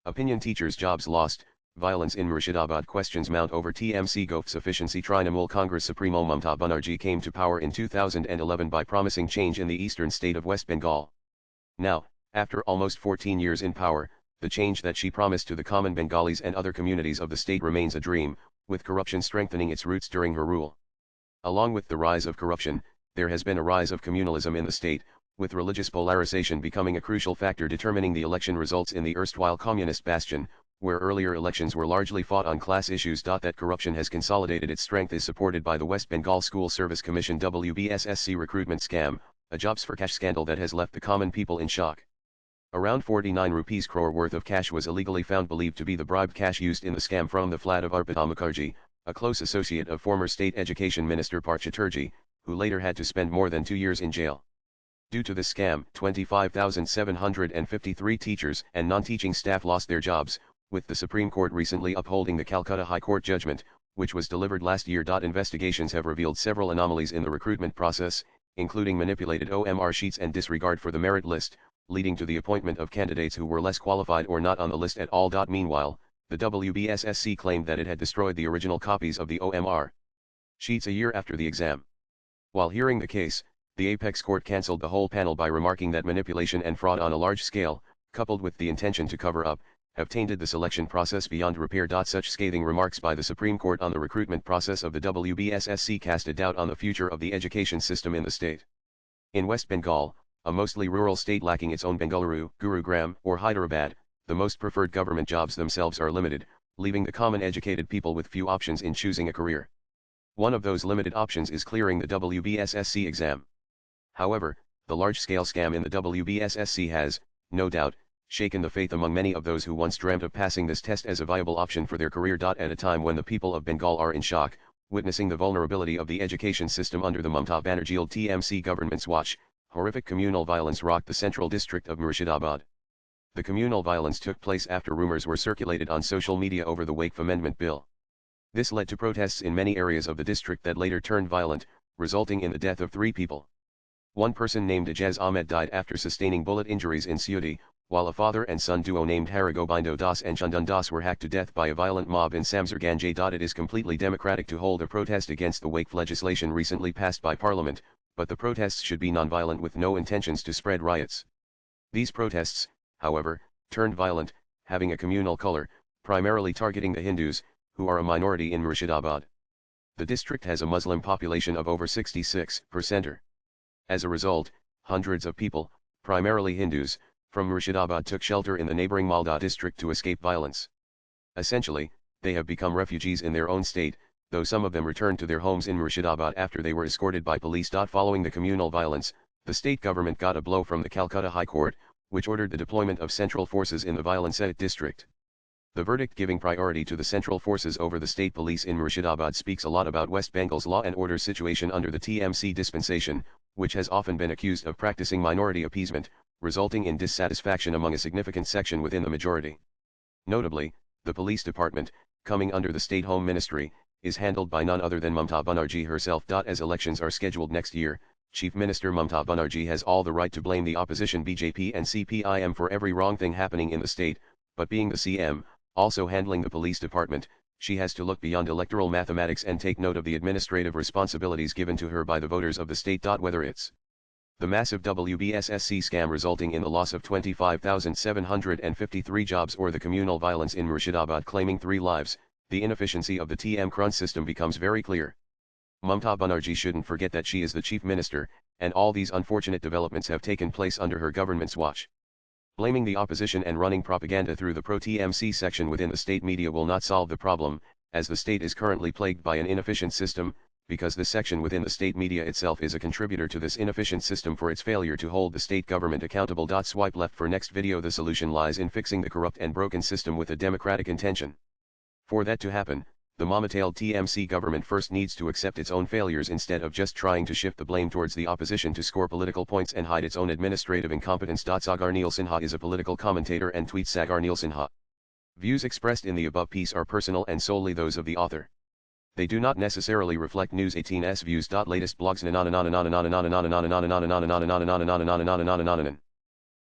Opinion teachers' jobs lost, violence in Murshidabad, questions mount over TMC. Govts efficiency. Trinamool Congress Supremo Mamata Banerjee came to power in 2011 by promising change in the eastern state of West Bengal. Now, after almost 14 years in power, the change that she promised to the common Bengalis and other communities of the state remains a dream, with corruption strengthening its roots during her rule. Along with the rise of corruption, there has been a rise of communalism in the state, with religious polarization becoming a crucial factor determining the election results in the erstwhile communist bastion, where earlier elections were largely fought on class issues. That corruption has consolidated its strength is supported by the West Bengal School Service Commission WBSSC recruitment scam, a jobs for cash scandal that has left the common people in shock. Around 49 rupees crore worth of cash was illegally found, believed to be the bribed cash used in the scam from the flat of Arpita Mukherjee, a close associate of former State Education Minister Parth Chatterjee, who later had to spend more than 2 years in jail. Due to this scam, 25,753 teachers and non-teaching staff lost their jobs, with the Supreme Court recently upholding the Calcutta High Court judgment, which was delivered last year. Investigations have revealed several anomalies in the recruitment process, including manipulated OMR sheets and disregard for the merit list, leading to the appointment of candidates who were less qualified or not on the list at all. Meanwhile, the WBSSC claimed that it had destroyed the original copies of the OMR sheets a year after the exam. While hearing the case, the Apex Court cancelled the whole panel by remarking that manipulation and fraud on a large scale, coupled with the intention to cover up, have tainted the selection process beyond repair. Such scathing remarks by the Supreme Court on the recruitment process of the WBSSC cast a doubt on the future of the education system in the state. In West Bengal, a mostly rural state lacking its own Bengaluru, Gurugram, or Hyderabad, the most preferred government jobs themselves are limited, leaving the common educated people with few options in choosing a career. One of those limited options is clearing the WBSSC exam. However, the large-scale scam in the WBSSC has, no doubt, shaken the faith among many of those who once dreamt of passing this test as a viable option for their career. At a time when the people of Bengal are in shock, witnessing the vulnerability of the education system under the Mamata Banerjee TMC government's watch, horrific communal violence rocked the central district of Murshidabad. The communal violence took place after rumors were circulated on social media over the Waqf Amendment Bill. This led to protests in many areas of the district that later turned violent, resulting in the death of 3 people. One person named Ajaz Ahmed died after sustaining bullet injuries in Siuti, while a father and son duo named Harigobindo Das and Chandan Das were hacked to death by a violent mob in Samsarganj. It is completely democratic to hold a protest against the Waqf legislation recently passed by Parliament, but the protests should be non-violent with no intentions to spread riots. These protests, however, turned violent, having a communal color, primarily targeting the Hindus, who are a minority in Murshidabad. The district has a Muslim population of over 66%. As a result, hundreds of people, primarily Hindus, from Murshidabad took shelter in the neighboring Malda district to escape violence. Essentially, they have become refugees in their own state, though some of them returned to their homes in Murshidabad after they were escorted by police. Following the communal violence, the state government got a blow from the Calcutta High Court, which ordered the deployment of central forces in the violence-hit district. The verdict giving priority to the central forces over the state police in Murshidabad speaks a lot about West Bengal's law and order situation under the TMC dispensation, which has often been accused of practicing minority appeasement, resulting in dissatisfaction among a significant section within the majority. Notably, the police department, coming under the State Home Ministry, is handled by none other than Mamata Banerjee herself. As elections are scheduled next year, Chief Minister Mamata Banerjee has all the right to blame the opposition BJP and CPIM for every wrong thing happening in the state, but being the CM, also handling the police department, she has to look beyond electoral mathematics and take note of the administrative responsibilities given to her by the voters of the state. Whether it's the massive WBSSC scam resulting in the loss of 25,753 jobs or the communal violence in Murshidabad claiming 3 lives, the inefficiency of the TM Crunch system becomes very clear. Mamata Banerjee shouldn't forget that she is the chief minister, and all these unfortunate developments have taken place under her government's watch. Blaming the opposition and running propaganda through the pro-TMC section within the state media will not solve the problem, as the state is currently plagued by an inefficient system, because the section within the state media itself is a contributor to this inefficient system for its failure to hold the state government accountable. Swipe left for next video. The solution lies in fixing the corrupt and broken system with a democratic intention. For that to happen, the Mamata TMC government first needs to accept its own failures instead of just trying to shift the blame towards the opposition to score political points and hide its own administrative incompetence. Sagar Neil Sinha is a political commentator and tweets Sagar Neil Sinha. Views expressed in the above piece are personal and solely those of the author. They do not necessarily reflect News 18's views. Latest blogs